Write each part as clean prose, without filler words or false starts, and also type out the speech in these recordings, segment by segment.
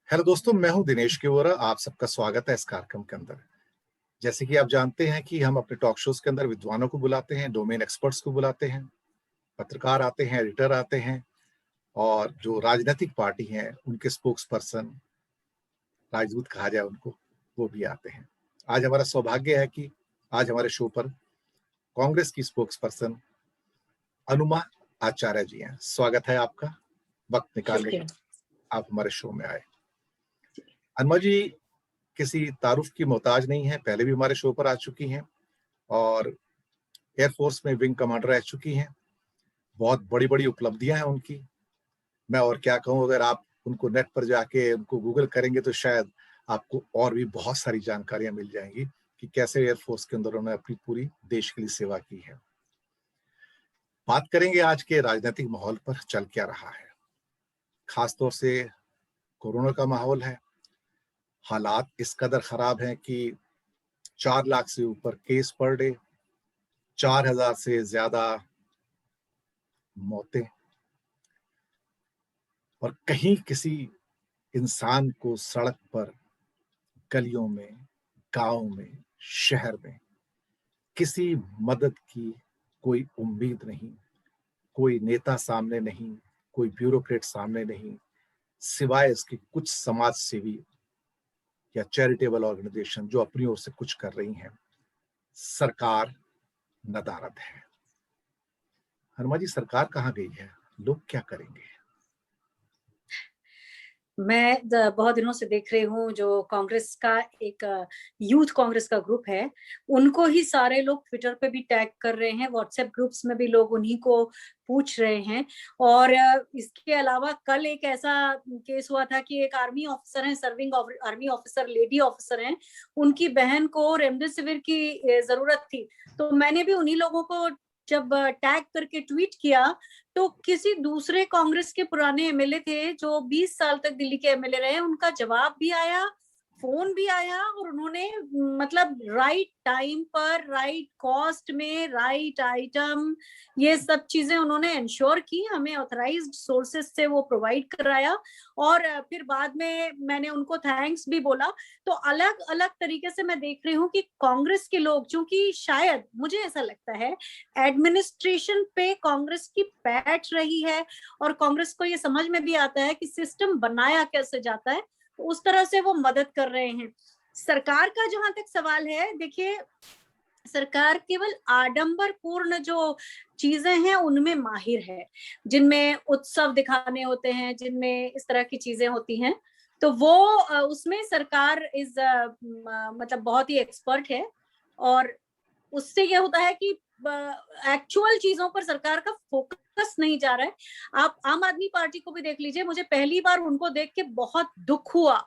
Hello दोस्तों, मैं हूं दिनेश केवरा। आप सबका स्वागत है इस कार्यक्रम के अंदर। जैसे कि आप जानते हैं कि हम अपने टॉक शोज के अंदर विद्वानों को बुलाते हैं, डोमेन एक्सपर्ट्स को बुलाते हैं, पत्रकार आते हैं, एडिटर आते हैं और जो राजनीतिक पार्टी हैं उनके स्पोक्स पर्सन, राजदूत कहा जाए उनको, वो भी आते हैं। आज हमारा सौभाग्य है कि आज हमारे शो पर कांग्रेस की स्पोक्स पर्सन अनुमा आचार्य जी हैं। स्वागत है आपका। वक्त निकाल के आप हमारे शो में आए। अनुमा जी किसी तारुफ की मोहताज नहीं है, पहले भी हमारे शो पर आ चुकी हैं और एयरफोर्स में विंग कमांडर रह चुकी हैं। बहुत बड़ी बड़ी उपलब्धियां हैं उनकी। मैं और क्या कहूं, अगर आप उनको नेट पर जाके उनको गूगल करेंगे तो शायद आपको और भी बहुत सारी जानकारियां मिल जाएंगी कि कैसे एयरफोर्स के अंदर उन्होंने अपनी पूरी देश के लिए सेवा की है। बात करेंगे आज के राजनीतिक माहौल पर, चल क्या रहा है। खासतौर से कोरोना का माहौल है। हालात इस कदर खराब हैं कि 4 लाख से ऊपर केस पर डे, 4,000 से ज्यादा मौतें, और कहीं किसी इंसान को सड़क पर, गलियों में, गांव में, शहर में किसी मदद की कोई उम्मीद नहीं। कोई नेता सामने नहीं, कोई ब्यूरोक्रेट सामने नहीं, सिवाय इसके कुछ समाज सेवी या चैरिटेबल ऑर्गेनाइजेशन जो अपनी ओर से कुछ कर रही हैं। सरकार नदारद है। हनुमा जी, सरकार कहाँ गई है? लोग क्या करेंगे? मैं बहुत दिनों से देख रही हूँ जो कांग्रेस का एक यूथ कांग्रेस का ग्रुप है, उनको ही सारे लोग ट्विटर पे भी टैग कर रहे हैं, व्हाट्सएप ग्रुप्स में भी लोग उन्हीं को पूछ रहे हैं। और इसके अलावा कल एक ऐसा केस हुआ था कि एक आर्मी ऑफिसर है, serving army officer, lady officer हैं, उनकी बहन को रेमडेसिविर की जरूरत थी। तो मैंने भी उन्हीं लोगों को जब टैग करके ट्वीट किया तो किसी दूसरे कांग्रेस के पुराने एमएलए थे जो 20 साल तक दिल्ली के एमएलए रहे, उनका जवाब भी आया, फोन भी आया, और उन्होंने मतलब राइट टाइम पर, राइट कॉस्ट में, राइट आइटम, ये सब चीजें उन्होंने इंश्योर की, हमें ऑथराइज्ड सोर्सेज से वो प्रोवाइड कराया। और फिर बाद में मैंने उनको थैंक्स भी बोला। तो अलग अलग तरीके से मैं देख रही हूँ कि कांग्रेस के लोग, चूंकि शायद मुझे ऐसा लगता है एडमिनिस्ट्रेशन पे कांग्रेस की पैठ रही है और कांग्रेस को ये समझ में भी आता है कि सिस्टम बनाया कैसे जाता है, तो उस तरह से वो मदद कर रहे हैं। सरकार का जहां तक सवाल है, देखिए, सरकार केवल आडंबर पूर्ण जो चीजें हैं उनमें माहिर है, जिनमें उत्सव दिखाने होते हैं, जिनमें इस तरह की चीजें होती हैं, तो वो उसमें सरकार इस मतलब बहुत ही एक्सपर्ट है। और उससे ये होता है कि एक्चुअल चीजों पर सरकार का फोकस नहीं जा रहा है। आप आम आदमी पार्टी को भी देख लीजिए, मुझे पहली बार उनको देख के बहुत दुख हुआ।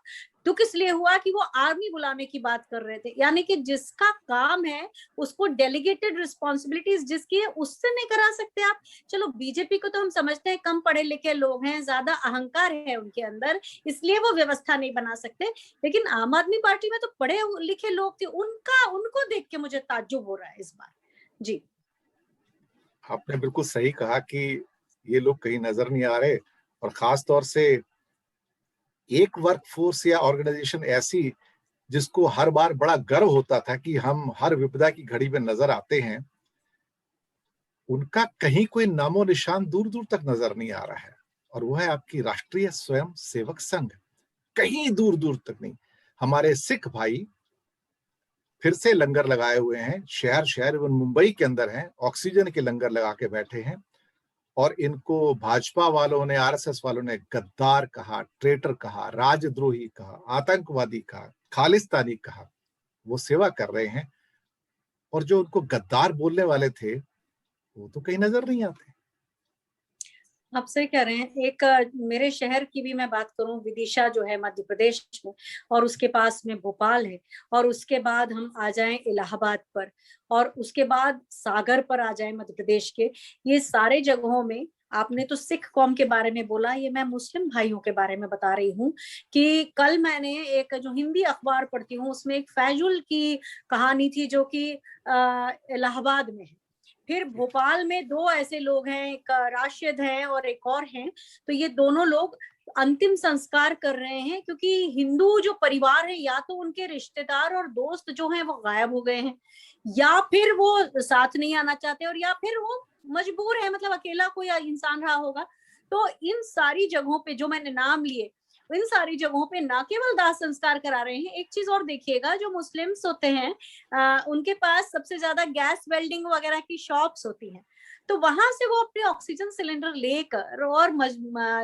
दुख इसलिए हुआ कि वो आर्मी बुलाने की बात कर रहे थे, यानी कि जिसका काम है उसको डेलीगेटेड रिस्पॉन्सिबिलिटीज जिसकी है उससे नहीं करा सकते आप। चलो, बीजेपी को तो हम समझते हैं कम पढ़े लिखे लोग हैं, ज्यादा अहंकार है उनके अंदर, इसलिए वो व्यवस्था नहीं बना सकते। लेकिन आम आदमी पार्टी में तो पढ़े लिखे लोग थे, उनको देख के मुझे ताज्जुब हो रहा है इस बार। जी, आपने बिल्कुल सही कहा कि ये लोग कहीं नजर नहीं आ रहे, और खास तौर से एक वर्क फोर्स या ऑर्गेनाइजेशन ऐसी जिसको हर बार बड़ा गर्व होता था कि हम हर विपदा की घड़ी में नजर आते हैं, उनका कहीं कोई नामो निशान दूर दूर तक नजर नहीं आ रहा है। और वो है आपकी राष्ट्रीय स्वयं सेवक संघ। कहीं दूर दूर तक नहीं। हमारे सिख भाई फिर से लंगर लगाए हुए हैं, शहर शहर, मुंबई के अंदर हैं, ऑक्सीजन के लंगर लगा के बैठे हैं। और इनको भाजपा वालों ने, आरएसएस वालों ने गद्दार कहा, ट्रेटर कहा, राजद्रोही कहा, आतंकवादी कहा, खालिस्तानी कहा। वो सेवा कर रहे हैं, और जो उनको गद्दार बोलने वाले थे वो तो कहीं नजर नहीं आते। आप सही कह रहे हैं। एक मेरे शहर की भी मैं बात करूं, विदिशा जो है मध्य प्रदेश में, और उसके पास में भोपाल है, और उसके बाद हम आ जाएं इलाहाबाद पर, और उसके बाद सागर पर आ जाएं मध्य प्रदेश के, ये सारे जगहों में आपने तो सिख कौम के बारे में बोला, ये मैं मुस्लिम भाइयों के बारे में बता रही हूँ कि कल मैंने एक जो हिंदी अखबार पढ़ती हूँ उसमें एक फैजुल की कहानी थी जो कि इलाहाबाद में है। फिर भोपाल में दो ऐसे लोग हैं, एक राशिद हैं और एक और हैं, तो ये दोनों लोग अंतिम संस्कार कर रहे हैं, क्योंकि हिंदू जो परिवार है या तो उनके रिश्तेदार और दोस्त जो हैं वो गायब हो गए हैं, या फिर वो साथ नहीं आना चाहते, और या फिर वो मजबूर है, मतलब अकेला कोई इंसान रहा होगा। तो इन सारी जगहों पे जो मैंने नाम लिए, इन सारी जगहों पे ना केवल दाह संस्कार करा रहे हैं, एक चीज और देखिएगा, जो मुस्लिम्स होते हैं उनके पास सबसे ज्यादा गैस वेल्डिंग वगैरह की शॉप्स होती हैं, तो वहां से वो अपने ऑक्सीजन सिलेंडर लेकर और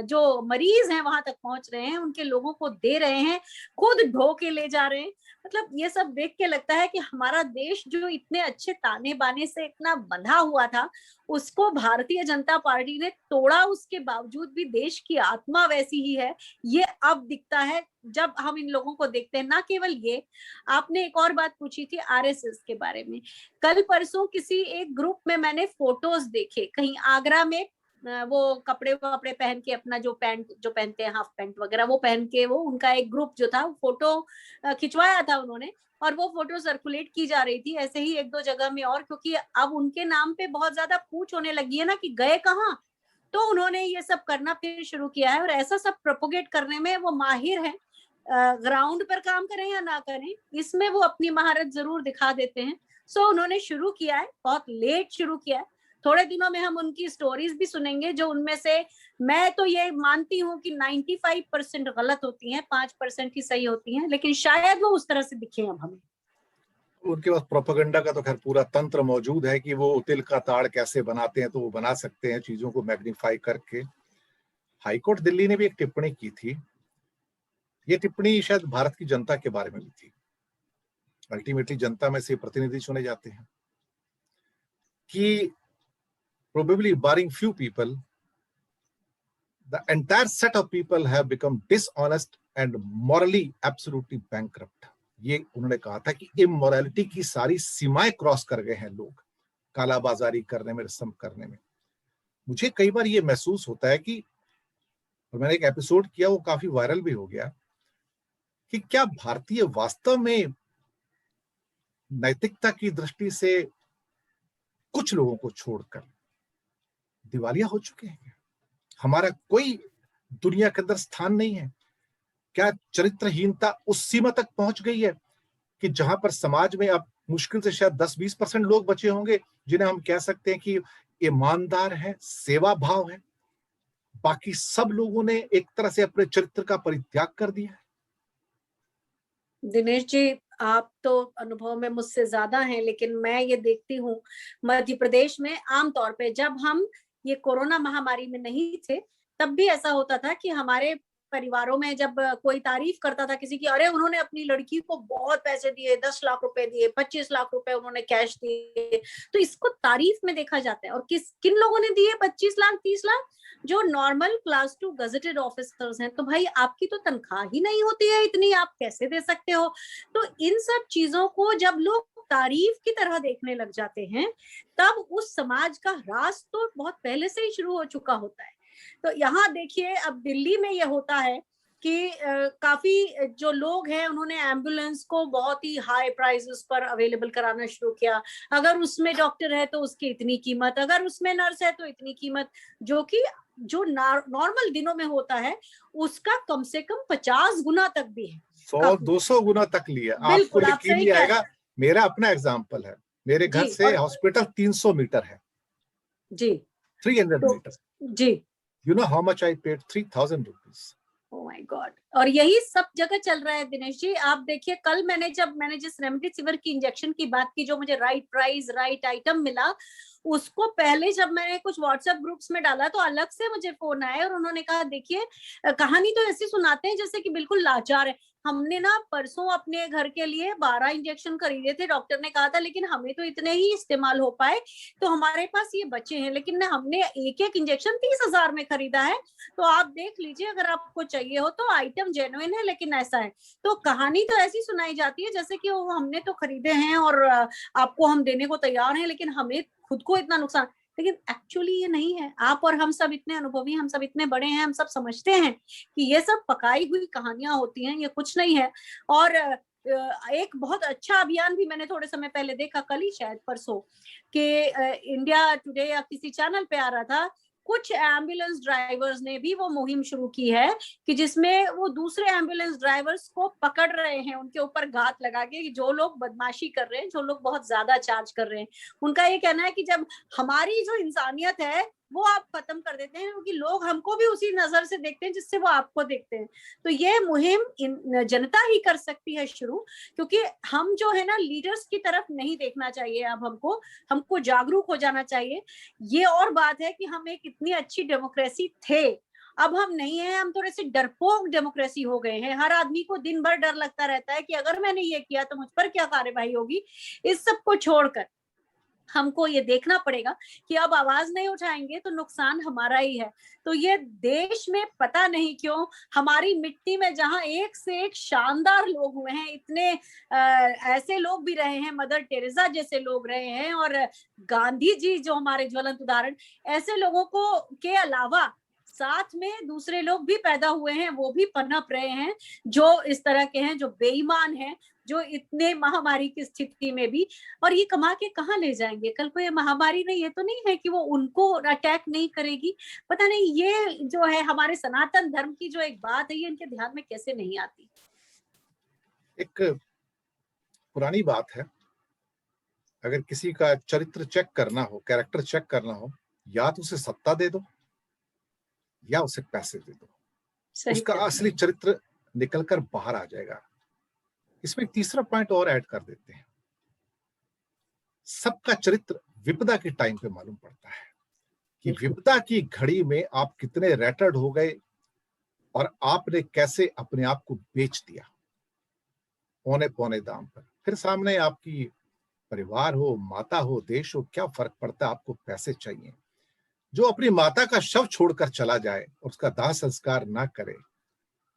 जो मरीज हैं वहां तक पहुंच रहे हैं, उनके लोगों को दे रहे हैं, खुद ढो के ले जा रहे हैं। मतलब ये सब देख के लगता है कि हमारा देश जो इतने अच्छे ताने बाने से इतना बंधा हुआ था, उसको भारतीय जनता पार्टी ने तोड़ा, उसके बावजूद भी देश की आत्मा वैसी ही है। ये अब दिखता है जब हम इन लोगों को देखते हैं। ना केवल ये, आपने एक और बात पूछी थी आरएसएस के बारे में। कल परसों किसी एक ग्रुप में मैंने फोटोज देखे, कहीं आगरा में वो कपड़े वपड़े पहन के, अपना जो पैंट जो पहनते हैं हाफ पैंट वगैरह वो पहन के, वो उनका एक ग्रुप जो था फोटो खिंचवाया था उन्होंने, और वो फोटो सर्कुलेट की जा रही थी ऐसे ही एक दो जगह में और, क्योंकि अब उनके नाम पे बहुत ज्यादा पूछ होने लगी है ना कि गए कहाँ, तो उन्होंने ये सब करना फिर शुरू किया है। और ऐसा सब प्रोपोगेट करने में वो माहिर हैं, ग्राउंड पर काम करें या ना करें, इसमें वो अपनी महारत जरूर दिखा देते हैं। सो उन्होंने शुरू किया है, बहुत लेट शुरू किया है। थोड़े दिनों में हम उनकी स्टोरीज भी सुनेंगे, जो उनमें से मैं तो ये मानती हूँ कि 95% गलत होती हैं, 5% ही सही होती हैं, लेकिन शायद वो उस तरह से दिखे अब हमें। उनके पास प्रोपेगेंडा का तो खैर पूरा तंत्र मौजूद है कि वो तिल का ताड़ कैसे बनाते हैं, तो वो बना सकते हैं चीजों को मैग्नीफाई करके। हाईकोर्ट दिल्ली ने भी एक टिप्पणी की थी, ये टिप्पणी शायद भारत की जनता के बारे में भी थी। अल्टीमेटली जनता में से प्रतिनिधि चुने जाते हैं कि probably barring few people, the entire set of people have become dishonest and morally absolutely bankrupt. ये उन्होंने कहा था कि इमोरलिटी की सारी सीमाएं क्रॉस कर गए हैं लोग, कालाबाजारी करने में, रस्म करने में। मुझे कई बार ये महसूस होता है कि, और मैंने एक एपिसोड किया, वो काफी वायरल भी हो गया, कि क्या भारतीय वास्तव में नैतिकता की दृष्टि से कुछ लोगों को छोड़कर दिवालिया हो चुके हैं? हमारा कोई दुनिया के अंदर स्थान नहीं है? क्या चरित्रहीनता उस सीमा तक पहुंच गई है कि जहां पर समाज में अब मुश्किल से शायद 10-20% लोग बचे होंगे जिन्हें हम कह सकते हैं कि ईमानदार है, सेवा भाव है, बाकी सब लोगों ने एक तरह से अपने चरित्र का परित्याग कर दिया है? दिनेश जी, आप तो अनुभव में मुझसे ज्यादा हैं, लेकिन मैं ये देखती हूँ मध्य प्रदेश में आमतौर पे, जब हम ये कोरोना महामारी में नहीं थे, तब भी ऐसा होता था कि हमारे परिवारों में जब कोई तारीफ करता था किसी की, अरे उन्होंने अपनी लड़की को बहुत पैसे दिए, 10 लाख रुपए दिए, 25 लाख रुपए उन्होंने कैश दिए, तो इसको तारीफ में देखा जाता है। और किन लोगों ने दिए 25 लाख 30 लाख? जो नॉर्मल क्लास 2 गजेटेड ऑफिसर्स हैं। तो भाई आपकी तो तनख्वाह ही नहीं होती है इतनी, आप कैसे दे सकते हो? तो इन सब चीजों को जब लोग तारीफ की तरह देखने लग जाते हैं, तब उस समाज का ह्रास तो बहुत पहले से ही शुरू हो चुका होता है। तो यहाँ देखिए, अब दिल्ली में ये होता है कि काफी जो लोग हैं उन्होंने एम्बुलेंस को बहुत ही हाई प्राइसेस पर अवेलेबल कराना शुरू किया। अगर उसमें डॉक्टर है तो उसकी इतनी कीमत, अगर उसमें नर्स है तो इतनी कीमत, जो कि जो नॉर्मल दिनों में होता है उसका कम से कम 50 गुना तक भी है। 100-200 गुना तक लिया। आपको बिल्कुल, आप यकीन सही नहीं कह रहे आएगा, हैं। मेरा अपना एग्जाम्पल है। मेरे घर जी, से हॉस्पिटल 300 मीटर है, जी 300 तो मीटर। जी, You know how much I paid? 3,000 rupees. Oh my god. और यही सब जगह चल रहा है दिनेश जी। आप देखिए, कल मैंने जिस रेमडेसिविर की इंजेक्शन की बात की, जो मुझे राइट प्राइस राइट आइटम मिला, उसको पहले जब मैंने कुछ व्हाट्सएप ग्रुप्स में डाला तो अलग से मुझे फोन आया और उन्होंने कहा, देखिए कहानी तो ऐसी सुनाते हैं जैसे कि बिल्कुल लाचार है। हमने ना परसों अपने घर के लिए 12 इंजेक्शन खरीदे थे, डॉक्टर ने कहा था, लेकिन हमें तो इतने ही इस्तेमाल हो पाए, तो हमारे पास ये बचे हैं, लेकिन हमने एक एक इंजेक्शन 30,000 में खरीदा है। तो आप देख लीजिए, अगर आपको चाहिए हो तो आइटम जेन्युइन है, लेकिन ऐसा है। तो कहानी तो ऐसी सुनाई जाती है जैसे कि वो हमने तो खरीदे हैं और आपको हम देने को तैयार हैं, लेकिन हमें खुद को इतना नुकसान। लेकिन एक्चुअली ये नहीं है। आप और हम सब इतने अनुभवी, हम सब इतने बड़े हैं, हम सब समझते हैं कि ये सब पकाई हुई कहानियां होती हैं, ये कुछ नहीं है। और एक बहुत अच्छा अभियान भी मैंने थोड़े समय पहले देखा, कल ही शायद परसों, कि इंडिया टुडे या किसी चैनल पे आ रहा था, कुछ एम्बुलेंस ड्राइवर्स ने भी वो मुहिम शुरू की है कि जिसमें वो दूसरे एम्बुलेंस ड्राइवर्स को पकड़ रहे हैं, उनके ऊपर घात लगा के, कि जो लोग बदमाशी कर रहे हैं, जो लोग बहुत ज्यादा चार्ज कर रहे हैं। उनका ये कहना है कि जब हमारी जो इंसानियत है वो आप खत्म कर देते हैं, क्योंकि लोग हमको भी उसी नजर से देखते हैं जिससे वो आपको देखते हैं। तो ये मुहिम जनता ही कर सकती है शुरू, क्योंकि हम जो है ना लीडर्स की तरफ नहीं देखना चाहिए। अब हमको जागरूक हो जाना चाहिए। ये और बात है कि हम एक इतनी अच्छी डेमोक्रेसी थे, अब हम नहीं है, हम थोड़े से डरपोक डेमोक्रेसी हो गए हैं। हर आदमी को दिन भर डर लगता रहता है कि अगर मैंने ये किया तो मुझ पर क्या कार्रवाई होगी। इस सब को छोड़कर हमको ये देखना पड़ेगा कि अब आवाज नहीं उठाएंगे तो नुकसान हमारा ही है। तो ये देश में पता नहीं क्यों हमारी मिट्टी में जहां एक से एक शानदार लोग हुए हैं, इतने ऐसे लोग भी रहे हैं, मदर टेरेसा जैसे लोग रहे हैं, और गांधी जी जो हमारे ज्वलंत उदाहरण, ऐसे लोगों को के अलावा साथ में दूसरे लोग भी पैदा हुए हैं, वो भी पनप रहे हैं, जो इस तरह के हैं, जो बेईमान हैं, जो इतने महामारी की स्थिति में भी, और ये कमा के कहाँ ले जाएंगे? कल को ये महामारी नहीं है तो नहीं है कि वो उनको अटैक नहीं करेगी। पता नहीं ये जो है हमारे सनातन धर्म की जो एक बात है, ये इनके ध्यान में कैसे नहीं आती। एक पुरानी बात है, अगर किसी का चरित्र चेक करना हो, कैरेक्टर चेक करना हो, या तो उसे सत्ता दे दो या उसे पैसे दे दो, उसका असली चरित्र निकलकर बाहर आ जाएगा। इसमें एक तीसरा पॉइंट और ऐड कर देते हैं, सबका चरित्र विपदा के टाइम पे मालूम पड़ता है कि विपदा की घड़ी में आप कितने रेटर्ड हो गए और आपने कैसे अपने आप को बेच दिया पौने पौने दाम पर। फिर सामने आपकी परिवार हो, माता हो, देश हो, क्या फर्क पड़ता है, आपको पैसे चाहिए। जो अपनी माता का शव छोड़कर चला जाए और उसका दाह संस्कार ना करे,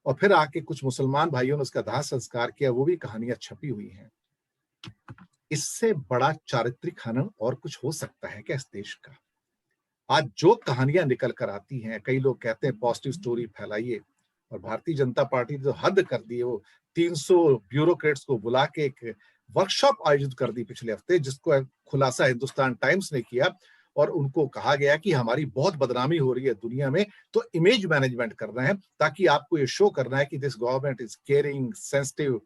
और फिर आके कुछ मुसलमान भाइयों ने उसका दाह संस्कार किया, वो भी कहानियां छपी हुई हैं। इससे बड़ा चारित्रिक हनन और कुछ हो सकता है क्या इस देश का? आज जो कहानियां निकल कर आती हैं, कई लोग कहते हैं पॉजिटिव स्टोरी फैलाइए, और भारतीय जनता पार्टी ने जो हद कर दी है, वो 300 ब्यूरोक्रेट्स को बुला के एक वर्कशॉप आयोजित कर दी पिछले हफ्ते, जिसको खुलासा हिंदुस्तान टाइम्स ने किया, और उनको कहा गया कि हमारी बहुत बदनामी हो रही है दुनिया में, तो इमेज मैनेजमेंट करना है, ताकि आपको ये शो करना है कि this government is caring, sensitive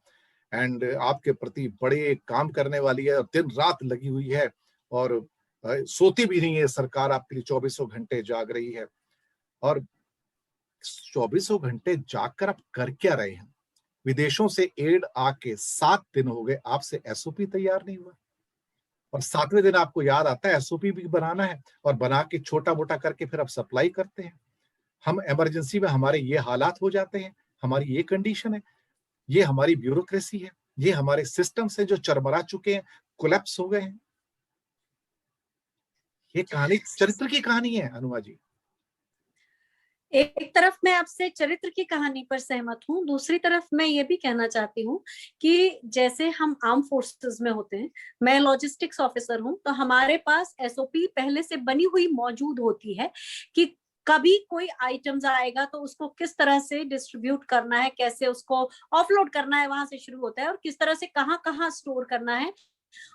and आपके प्रति बड़े काम करने वाली है, और दिन रात लगी हुई है, और सोती भी नहीं है सरकार, आपके लिए 24 घंटे जाग रही है। और 24 घंटे जागकर आप कर क्या रहे हैं? विदेशों से एड आके 7 दिन हो गए, आपसे एसओपी तैयार नहीं हुआ, और 7वें दिन आपको याद आता है एसओपी भी बनाना है, और बना के छोटा मोटा करके फिर आप सप्लाई करते हैं। हम इमरजेंसी में हमारे ये हालात हो जाते हैं, हमारी ये कंडीशन है, ये हमारी ब्यूरोक्रेसी है, ये हमारे सिस्टम से जो चरमरा चुके हैं, कोलैप्स हो गए हैं। ये कहानी चरित्र की कहानी है अनुमा जी। एक तरफ मैं आपसे चरित्र की कहानी पर सहमत हूँ, दूसरी तरफ मैं ये भी कहना चाहती हूँ कि जैसे हम आर्म फोर्सेस में होते हैं, मैं लॉजिस्टिक्स ऑफिसर हूँ, तो हमारे पास एसओपी पहले से बनी हुई मौजूद होती है कि कभी कोई आइटम्स आएगा तो उसको किस तरह से डिस्ट्रीब्यूट करना है, कैसे उसको ऑफलोड करना है, वहां से शुरू होता है, और किस तरह से कहाँ कहाँ स्टोर करना है,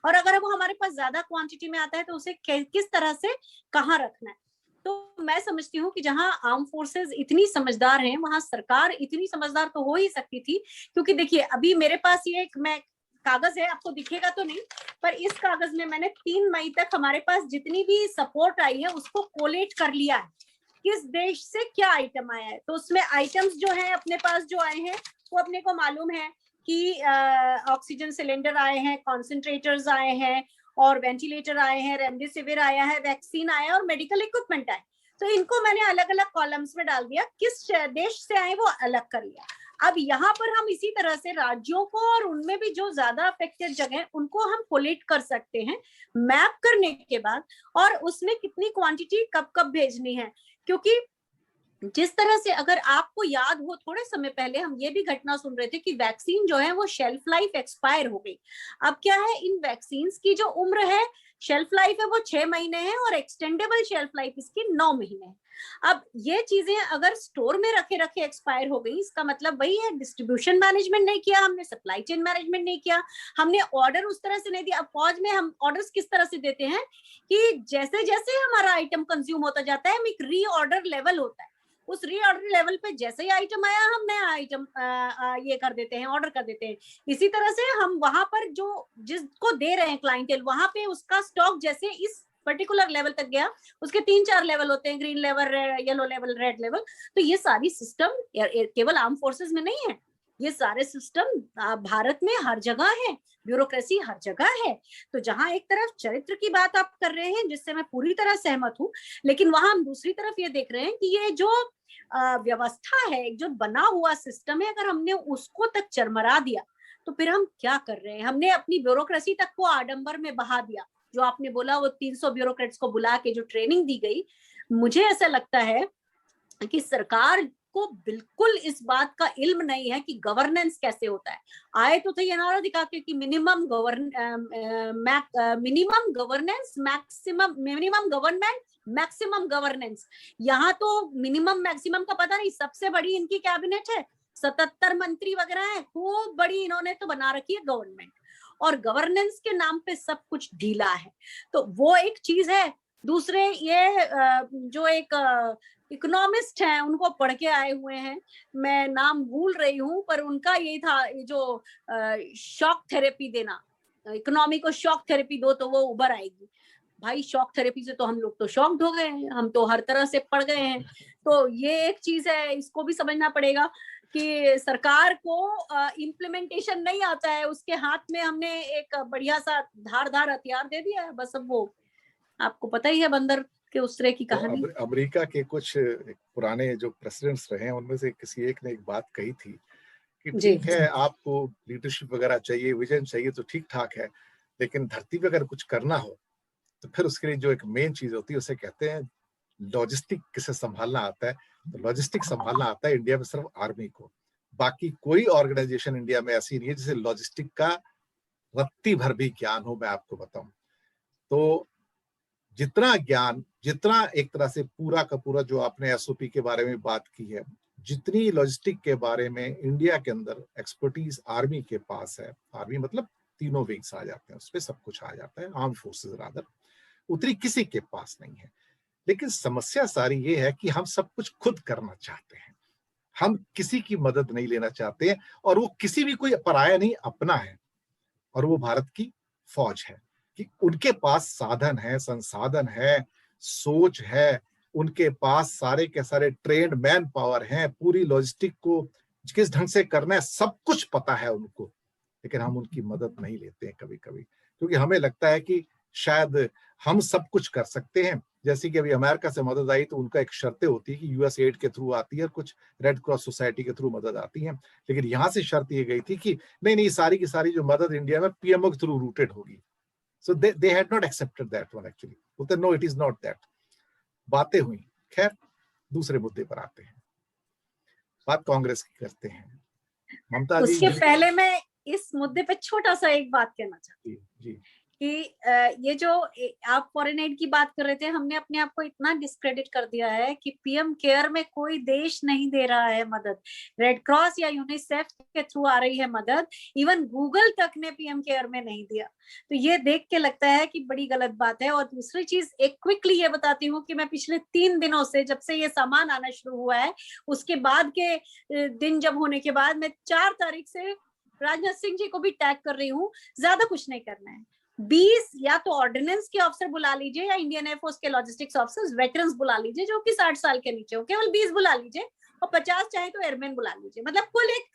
और अगर वो हमारे पास ज्यादा क्वांटिटी में आता है तो उसे किस तरह से कहाँ रखना है। तो मैं समझती हूँ कि जहां आर्म फोर्सेस इतनी समझदार हैं, वहां सरकार इतनी समझदार तो हो ही सकती थी। क्योंकि देखिए, अभी मेरे पास ये एक मैं कागज है, आपको दिखेगा तो नहीं, पर इस कागज में मैंने 3 मई तक हमारे पास जितनी भी सपोर्ट आई है उसको कोलेट कर लिया है, किस देश से क्या आइटम आया है। तो उसमें आइटम्स जो है अपने पास जो आए हैं वो अपने को मालूम है कि ऑक्सीजन सिलेंडर आए हैं, कॉन्सेंट्रेटर्स आए हैं, और वेंटिलेटर आए हैं, रेमडेसिविर आया है, वैक्सीन आया है, और मेडिकल इक्विपमेंट आए। तो इनको मैंने अलग अलग कॉलम्स में डाल दिया, किस देश से आए वो अलग कर लिया। अब यहाँ पर हम इसी तरह से राज्यों को, और उनमें भी जो ज्यादा अफेक्टेड जगह उनको हम कोलेट कर सकते हैं मैप करने के बाद, और उसमें कितनी क्वांटिटी कब कब भेजनी है। क्योंकि जिस तरह से अगर आपको याद हो, थोड़े समय पहले हम ये भी घटना सुन रहे थे कि वैक्सीन जो है वो शेल्फ लाइफ एक्सपायर हो गई। अब क्या है, इन वैक्सीन की जो उम्र है, शेल्फ लाइफ है वो 6 महीने है और एक्सटेंडेबल शेल्फ लाइफ इसकी 9 महीने है। अब ये चीजें अगर स्टोर में रखे रखे एक्सपायर हो गई, इसका मतलब वही है, डिस्ट्रीब्यूशन मैनेजमेंट नहीं किया हमने, सप्लाई चेन मैनेजमेंट नहीं किया हमने, ऑर्डर उस तरह से नहीं दिया। अब फौज में हम ऑर्डर्स किस तरह से देते हैं कि जैसे जैसे हमारा आइटम कंज्यूम होता जाता है, हम एक री ऑर्डर लेवल होता है, उस री ऑर्डर लेवल पे जैसे ही आइटम आया हम नया आइटम ये कर देते हैं, ऑर्डर कर देते हैं। इसी तरह से हम वहां पर जो जिसको दे रहे हैं क्लाइंटेल, वहां पे उसका स्टॉक जैसे इस पर्टिकुलर लेवल तक गया, उसके 3-4 लेवल होते हैं, green level, yellow level, red level. तो ये सारी सिस्टम केवल आर्म फोर्सेस में नहीं है, ये सारे सिस्टम भारत में हर जगह है, ब्यूरोक्रेसी हर जगह है। तो जहां एक तरफ चरित्र की बात आप कर रहे हैं, जिससे मैं पूरी तरह सहमत हूं, लेकिन वहां हम दूसरी तरफ ये देख रहे हैं कि ये जो व्यवस्था है, जो बना हुआ सिस्टम है, अगर हमने उसको तक चरमरा दिया तो फिर हम क्या कर रहे हैं? हमने अपनी ब्यूरोक्रेसी तक को आडंबर में बहा दिया। जो आपने बोला वो 300 ब्यूरोक्रेट्स को बुला के जो ट्रेनिंग दी गई, मुझे ऐसा लगता है कि सरकार को बिल्कुल इस बात का इल्म नहीं है कि गवर्नेंस कैसे होता है। आए तो थे ये नारा दिखा के कि minimum governance minimum government maximum governance. यहाँ तो मिनिमम मैक्सिमम का पता नहीं, सबसे बड़ी इनकी कैबिनेट है, 77 मंत्री वगैरह हैं, खूब बड़ी इन्होंने तो बना रखी है गवर्नमेंट, और गवर्नेंस के नाम पे सब कुछ ढीला है। तो वो एक चीज है। दूसरे ये जो एक इकोनॉमिस्ट हैं, उनको पढ़ के आए हुए हैं, मैं नाम भूल रही हूँ, पर उनका ये था, ये जो शॉक थेरेपी देना, इकोनॉमी को शॉक थेरेपी दो तो वो उभर आएगी। भाई शॉक थेरेपी से तो हम लोग तो शॉक्ड हो गए हैं, हम तो हर तरह से पड़ गए हैं। तो ये एक चीज है, इसको भी समझना पड़ेगा कि सरकार को इम्प्लीमेंटेशन नहीं आता है, उसके हाथ में हमने एक बढ़िया सा धारदार हथियार दे दिया है, बस अब वो आपको पता ही है बंदर के उस तरह की तो कहानी। अमेरिका के कुछ पुराने जो प्रेसिडेंट्स रहे हैं, उनमें से किसी एक ने एक बात कही थी कि जी ठीक है, आपको लीडरशिप वगैरह चाहिए, विजन चाहिए, तो ठीक ठाक है, लेकिन धरती पे अगर कुछ करना हो तो फिर उसके लिए जो एक मेन चीज होती है उसे कहते हैं लॉजिस्टिक। किसे संभालना आता है? तो लॉजिस्टिक संभालना आता है इंडिया में सिर्फ आर्मी को। बाकी कोई ऑर्गेनाइजेशन इंडिया में ऐसी नहीं है जिसे लॉजिस्टिक का रत्ती भर भी ज्ञान हो। मैं आपको बताऊं तो जितना ज्ञान, जितना एक तरह से पूरा का पूरा जो आपने एसओपी के बारे में बात की है, जितनी लॉजिस्टिक के बारे में इंडिया के अंदर एक्सपर्टीज आर्मी के पास है, आर्मी मतलब तीनों विंग्स आ जाते हैं, उसपे सब कुछ आ जाता है, आर्म फोर्सेस रादर, उतनी किसी के पास नहीं है। लेकिन समस्या सारी ये है कि हम सब कुछ खुद करना चाहते हैं, हम किसी की मदद नहीं लेना चाहते हैं, और वो किसी भी कोई पराया नहीं, अपना है, और वो भारत की फौज है। कि उनके पास साधन है, संसाधन है, सोच है, उनके पास सारे के सारे ट्रेंड मैन पावर है, पूरी लॉजिस्टिक को किस ढंग से करना है सब कुछ पता है उनको। लेकिन हम उनकी मदद नहीं लेते हैं कभी कभी, क्योंकि हमें लगता है कि शायद हम सब कुछ कर सकते हैं। जैसे कि अभी अमेरिका से मदद आई तो उनका एक शर्तें होती है कि यूएस एड के थ्रू आती है, कुछ रेड क्रॉस सोसाइटी के थ्रू मदद आती है। लेकिन यहां से शर्त ये गई थी कि नहीं नहीं, सारी की सारी जो मदद इंडिया में पीएमओ के थ्रू रूटेड होगी। So they had not accepted that one actually. बोलते no, it is not that. बातें हुई। खैर, दूसरे मुद्दे पर आते हैं, बात कांग्रेस की करते हैं। ममता जी, उसके पहले मैं इस मुद्दे पे छोटा सा एक बात कहना चाहती हूँ जी कि ये जो आप फॉरेन एड की बात कर रहे थे, हमने अपने आप को इतना डिस्क्रेडिट कर दिया है कि पीएम केयर में कोई देश नहीं दे रहा है मदद, रेड क्रॉस या यूनिसेफ के थ्रू आ रही है मदद, इवन गूगल तक ने पीएम केयर में नहीं दिया। तो ये देख के लगता है कि बड़ी गलत बात है। और दूसरी चीज एक क्विकली ये बताती हूँ कि मैं पिछले 3 दिनों से, जब से ये सामान आना शुरू हुआ है, उसके बाद के दिन जब होने के बाद, मैं 4 तारीख से राजनाथ सिंह जी को भी टैग कर रही हूँ, ज्यादा कुछ नहीं करना है। 20 या तो ऑर्डिनेंस के ऑफिसर बुला लीजिए या इंडियन एयरफोर्स के लॉजिस्टिक्स ऑफिसर्स वेटरन्स बुला लीजिए जो कि 60 साल के नीचे हो, केवल 20 बुला लीजिए, और 50 चाहे तो एयरमैन बुला लीजिए। मतलब कुल एक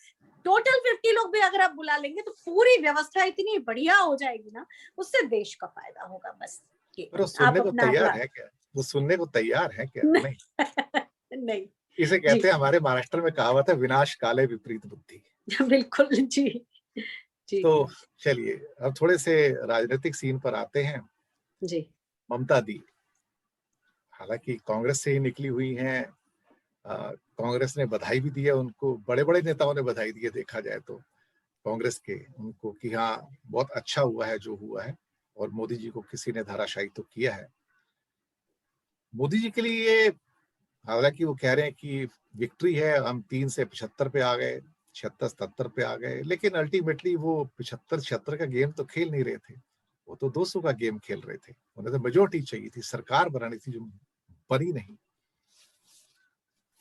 टोटल 50 लोग भी अगर आप बुला लेंगे तो पूरी व्यवस्था इतनी बढ़िया हो जाएगी ना, उससे देश का फायदा होगा। बस पर वो सुनने को तैयार है क्या? वो सुनने को तैयार है क्या? नहीं। नहीं। इसे कहते हैं, हमारे महाराष्ट्र में कहावत है, विनाश काले विपरीत बुद्धि। बिल्कुल जी जी तो चलिए अब थोड़े से राजनीतिक सीन पर आते हैं। जी। ममता दी हालांकि कांग्रेस से ही निकली हुई हैं, कांग्रेस ने बधाई भी दी है उनको, बड़े बड़े नेताओं ने बधाई दी है देखा जाए तो कांग्रेस के उनको, कि हाँ बहुत अच्छा हुआ है जो हुआ है, और मोदी जी को किसी ने धाराशायी तो किया है। मोदी जी के लिए हालांकि वो कह रहे हैं कि विक्ट्री है, हम 3 से 75 पे आ गए, 76-77 पे आ गए, लेकिन अल्टीमेटली वो 75-76 का गेम तो खेल नहीं रहे थे, वो तो 200 का गेम खेल रहे थे। उन्हें तो मेजोरिटी चाहिए थी, सरकार बनानी थी, जो बनी नहीं।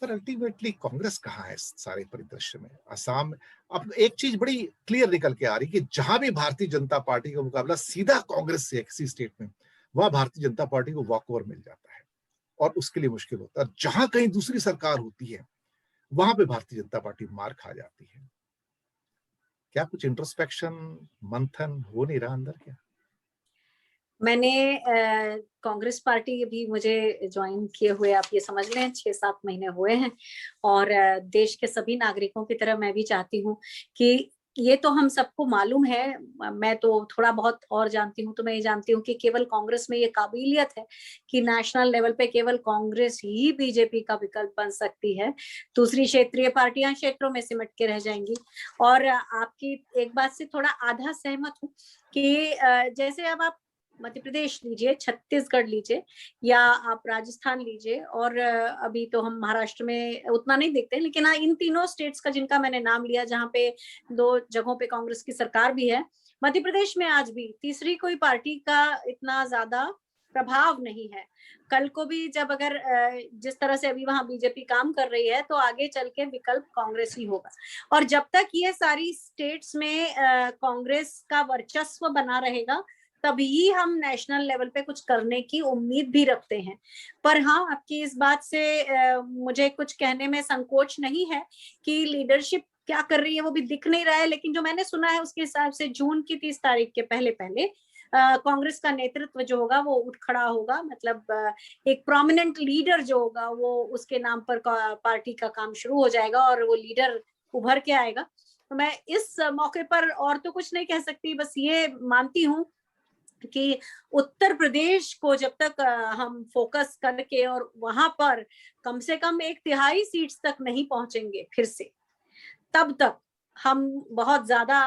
पर अल्टीमेटली कांग्रेस कहाँ है इस सारे परिदृश्य में? असम में अब एक चीज बड़ी क्लियर निकल के आ रही कि जहां भी भारतीय जनता पार्टी का मुकाबला सीधा कांग्रेस से है किसी स्टेट में, वहां भारतीय जनता पार्टी को वॉक ओवर मिल जाता है और उसके लिए मुश्किल होता है। जहां कहीं दूसरी सरकार होती है वहां पे भारतीय जनता पार्टी मार खा जाती है। क्या कुछ इंट्रोस्पेक्शन मंथन हो नहीं रहा अंदर क्या? मैंने कांग्रेस पार्टी भी मुझे ज्वाइन किए हुए आप ये समझ लें 6-7 महीने हुए हैं, और देश के सभी नागरिकों की तरह मैं भी चाहती हूँ कि ये तो हम सबको मालूम है, मैं तो थोड़ा बहुत और जानती हूँ, तो मैं ये जानती हूँ कि केवल कांग्रेस में ये काबिलियत है कि नेशनल लेवल पे केवल कांग्रेस ही बीजेपी का विकल्प बन सकती है, दूसरी क्षेत्रीय पार्टियां क्षेत्रों में सिमट के रह जाएंगी। और आपकी एक बात से थोड़ा आधा सहमत हूँ कि जैसे अब आप मध्य प्रदेश लीजिए, छत्तीसगढ़ लीजिए, या आप राजस्थान लीजिए, और अभी तो हम महाराष्ट्र में उतना नहीं देखते, लेकिन हाँ इन तीनों स्टेट्स का जिनका मैंने नाम लिया, जहाँ पे 2 जगहों पे कांग्रेस की सरकार भी है, मध्य प्रदेश में आज भी तीसरी कोई पार्टी का इतना ज्यादा प्रभाव नहीं है। कल को भी जब अगर जिस तरह से अभी वहां बीजेपी काम कर रही है, तो आगे चल के विकल्प कांग्रेस ही होगा। और जब तक ये सारी स्टेट्स में कांग्रेस का वर्चस्व बना रहेगा, तभी हम नेशनल लेवल पे कुछ करने की उम्मीद भी रखते हैं। पर हाँ, आपकी इस बात से मुझे कुछ कहने में संकोच नहीं है कि लीडरशिप क्या कर रही है वो भी दिख नहीं रहा है, लेकिन जो मैंने सुना है उसके हिसाब से जून की 30 तारीख के पहले पहले कांग्रेस का नेतृत्व जो होगा वो उठ खड़ा होगा, मतलब एक प्रोमिनेंट लीडर जो होगा वो उसके नाम पर पार्टी का काम शुरू हो जाएगा और वो लीडर उभर के आएगा। तो मैं इस मौके पर और तो कुछ नहीं कह सकती, बस ये मानती हूँ कि उत्तर प्रदेश को जब तक हम फोकस करके और वहां पर कम से कम 1/3 सीट्स तक नहीं पहुंचेंगे फिर से, तब तक हम बहुत ज्यादा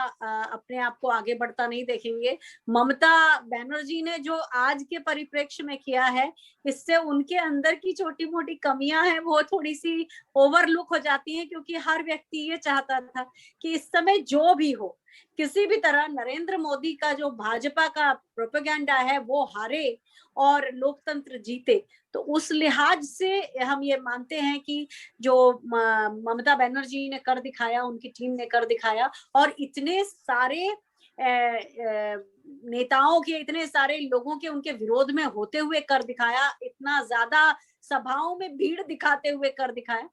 अपने आप को आगे बढ़ता नहीं देखेंगे। ममता बनर्जी ने जो आज के परिप्रेक्ष्य में किया है, इससे उनके अंदर की छोटी मोटी कमियां हैं वो थोड़ी सी ओवरलुक हो जाती हैं, क्योंकि हर व्यक्ति ये चाहता था कि इस समय जो भी हो, किसी भी तरह नरेंद्र मोदी का जो भाजपा का प्रोपेगेंडा है वो हारे और लोकतंत्र जीते। तो उस लिहाज से हम ये मानते हैं कि जो ममता बनर्जी ने कर दिखाया, उनकी टीम ने कर दिखाया, और इतने सारे नेताओं के, इतने सारे लोगों के उनके विरोध में होते हुए कर दिखाया, इतना ज्यादा सभाओं में भीड़ दिखाते हुए कर दिखाया,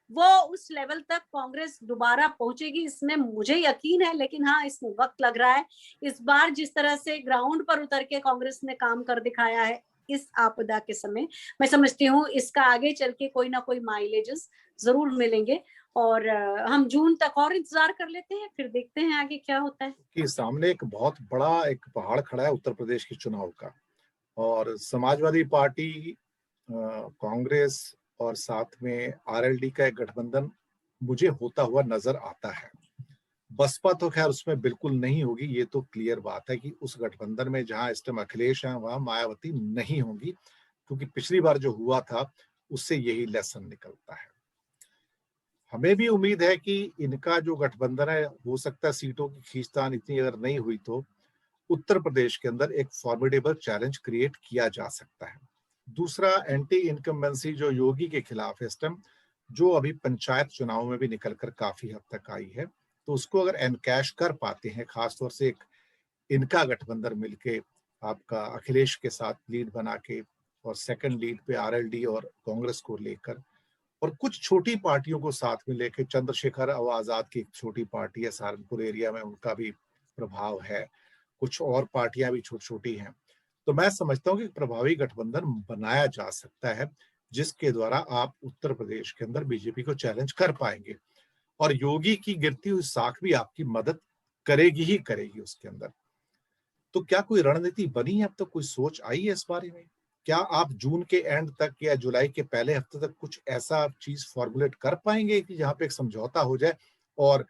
वो उस लेवल तक कांग्रेस दोबारा पहुंचेगी इसमें मुझे यकीन है। लेकिन हाँ, इसमें वक्त लग रहा है। इस बार जिस तरह से ग्राउंड पर उतर के कांग्रेस ने काम कर दिखाया है इस आपदा के समय, मैं समझती हूँ इसका आगे चल के कोई ना कोई माइलेजेस जरूर मिलेंगे, और हम जून तक और इंतजार कर लेते हैं, फिर देखते हैं आगे क्या होता है। कि सामने एक बहुत बड़ा एक पहाड़ खड़ा है उत्तर प्रदेश के चुनाव का, और समाजवादी पार्टी, कांग्रेस और साथ में आरएलडी का एक गठबंधन मुझे होता हुआ नजर आता है। बसपा तो खैर उसमें बिल्कुल नहीं होगी, ये तो क्लियर बात है कि उस गठबंधन में जहां इस टाइम अखिलेश हैं वहां मायावती नहीं होंगी, क्योंकि पिछली बार जो हुआ था उससे यही लेसन निकलता है। हमें भी उम्मीद है कि इनका जो गठबंधन है, हो सकता है सीटों की खींचतान इतनी अगर नहीं हुई तो उत्तर प्रदेश के अंदर एक फॉर्मिडेबल चैलेंज क्रिएट किया जा सकता है। दूसरा, एंटी इनकम्बेंसी जो योगी के खिलाफ है इस टाइम, जो अभी पंचायत चुनाव में भी निकलकर काफी हद तक आई है, तो उसको अगर एनकैश कर पाते हैं, खासतौर से एक इनका गठबंधन मिलके आपका अखिलेश के साथ लीड बना के, और सेकंड लीड पे आरएलडी और कांग्रेस को लेकर, और कुछ छोटी पार्टियों को साथ में लेके, चंद्रशेखर आजाद की एक छोटी पार्टी है सहारनपुर एरिया में, उनका भी प्रभाव है, कुछ और पार्टियां भी छोटी छोटी हैं, तो मैं समझता हूं कि प्रभावी गठबंधन बनाया जा सकता है जिसके द्वारा आप उत्तर प्रदेश के अंदर बीजेपी को चैलेंज कर पाएंगे, और योगी की गिरती हुई साख भी आपकी मदद करेगी ही करेगी उसके अंदर। तो क्या कोई रणनीति बनी है अब तक, कोई सोच आई है इस बारे में? क्या आप जून के एंड तक या जुलाई के पहले हफ्ते तक कुछ ऐसा चीज फॉर्मुलेट कर पाएंगे कि जहां पे एक समझौता हो जाए और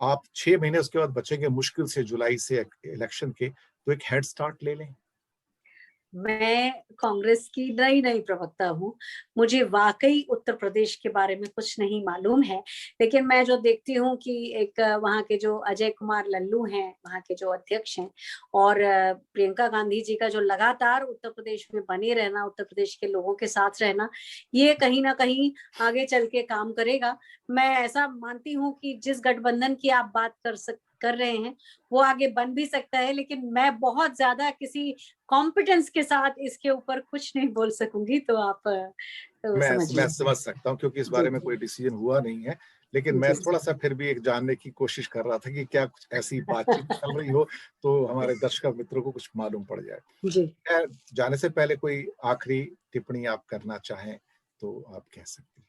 आप 6 महीने उसके बाद बचेंगे मुश्किल से जुलाई से इलेक्शन के, तो एक हेड स्टार्ट ले लें? मैं कांग्रेस की नई नई प्रवक्ता हूँ। मुझे वाकई उत्तर प्रदेश के बारे में कुछ नहीं मालूम है, लेकिन मैं जो देखती हूँ कि एक वहाँ के जो अजय कुमार लल्लू हैं, वहाँ के जो अध्यक्ष हैं, और प्रियंका गांधी जी का जो लगातार उत्तर प्रदेश में बने रहना, उत्तर प्रदेश के लोगों के साथ रहना, ये कहीं ना कहीं आगे चल के काम करेगा। मैं ऐसा मानती हूँ कि जिस गठबंधन की आप बात कर रहे हैं, वो आगे बन भी सकता है, लेकिन मैं बहुत ज्यादा किसी कॉम्पिटेंस के साथ इसके ऊपर कुछ नहीं बोल सकूंगी, तो आप तो मैं समझिए। समझ सकता हूँ क्योंकि इस जी बारे में जी कोई डिसीजन हुआ नहीं है, लेकिन मैं जी जी थोड़ा सा फिर भी एक जानने की कोशिश कर रहा था कि क्या कुछ ऐसी बातचीत चल रही हो तो हमारे दर्शक मित्रों को कुछ मालूम पड़ जाए। जी। खैर, जाने से पहले कोई आखिरी टिप्पणी आप करना चाहें तो आप कह सकती हैं।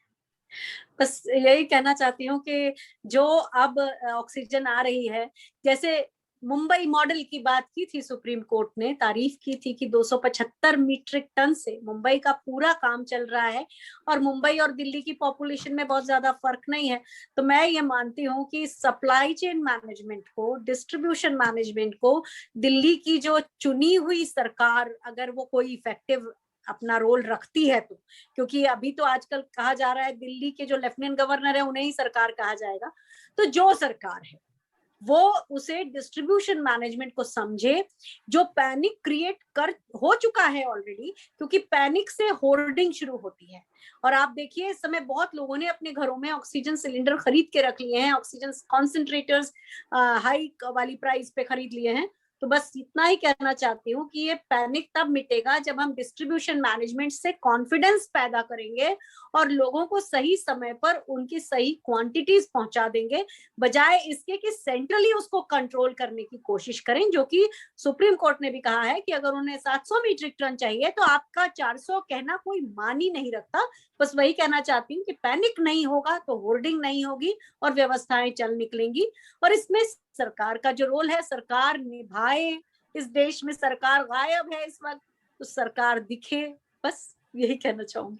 बस यही कहना चाहती हूँ कि जो अब ऑक्सीजन आ रही है, जैसे मुंबई मॉडल की बात की थी सुप्रीम कोर्ट ने, तारीफ की थी कि 275 मीट्रिक टन से मुंबई का पूरा काम चल रहा है, और मुंबई और दिल्ली की पॉपुलेशन में बहुत ज्यादा फर्क नहीं है। तो मैं ये मानती हूँ कि सप्लाई चेन मैनेजमेंट को, डिस्ट्रीब्यूशन मैनेजमेंट को दिल्ली की जो चुनी हुई सरकार, अगर वो कोई इफेक्टिव अपना रोल रखती है तो, क्योंकि अभी तो आजकल कहा जा रहा है दिल्ली के जो लेफ्टिनेंट गवर्नर है उन्हें ही सरकार कहा जाएगा, तो जो सरकार है वो उसे डिस्ट्रीब्यूशन मैनेजमेंट को समझे। जो पैनिक क्रिएट कर हो चुका है ऑलरेडी, क्योंकि पैनिक से होर्डिंग शुरू होती है, और आप देखिए इस समय बहुत लोगों ने अपने घरों में ऑक्सीजन सिलेंडर खरीद के रख लिए हैं, ऑक्सीजन कॉन्सेंट्रेटर्स हाई वाली प्राइस पे खरीद लिए हैं। तो बस इतना ही कहना चाहती हूँ कि ये पैनिक तब मिटेगा जब हम डिस्ट्रीब्यूशन मैनेजमेंट से कॉन्फिडेंस पैदा करेंगे और लोगों को सही समय पर उनकी सही क्वांटिटीज पहुंचा देंगे, बजाय इसके कि सेंट्रली उसको कंट्रोल करने की कोशिश करें, जो कि सुप्रीम कोर्ट ने भी कहा है कि अगर उन्हें 700 मीट्रिक टन चाहिए तो आपका 400 कहना कोई मान ही नहीं रखता। बस वही कहना चाहती हूँ कि पैनिक नहीं होगा तो होर्डिंग नहीं होगी और व्यवस्थाएं चल निकलेंगी, और इसमें सरकार का जो रोल है सरकार निभाए। इस देश में सरकार गायब है इस वक्त, तो सरकार दिखे, बस यही कहना चाहूंगी।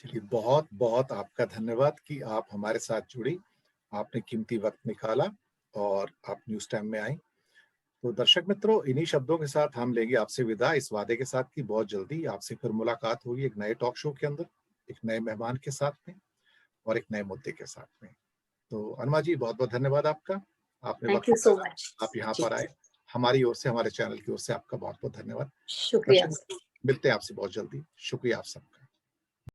चलिए, बहुत बहुत आपका धन्यवाद कि आप हमारे साथ जुड़ी, आपने कीमती वक्त निकाला और आप न्यूज टाइम में आई। तो दर्शक मित्रों, इन्हीं शब्दों के साथ हम लेंगे आपसे विदा, इस वादे के साथ कि बहुत जल्दी आपसे फिर मुलाकात होगी एक नए टॉक शो के अंदर, एक नए मेहमान के साथ में और एक नए मुद्दे के साथ में। तो अनमा जी, बहुत बहुत धन्यवाद आपका, आपने थैंक वक्त यू सो निकाला, मच। आप यहाँ जी पर आए। जी, हमारी ओर से, हमारे चैनल की ओर से आपका बहुत बहुत धन्यवाद। शुक्रिया दर्शक सर। मित्रों, मिलते हैं आपसे बहुत जल्दी। शुक्रिया आप सब।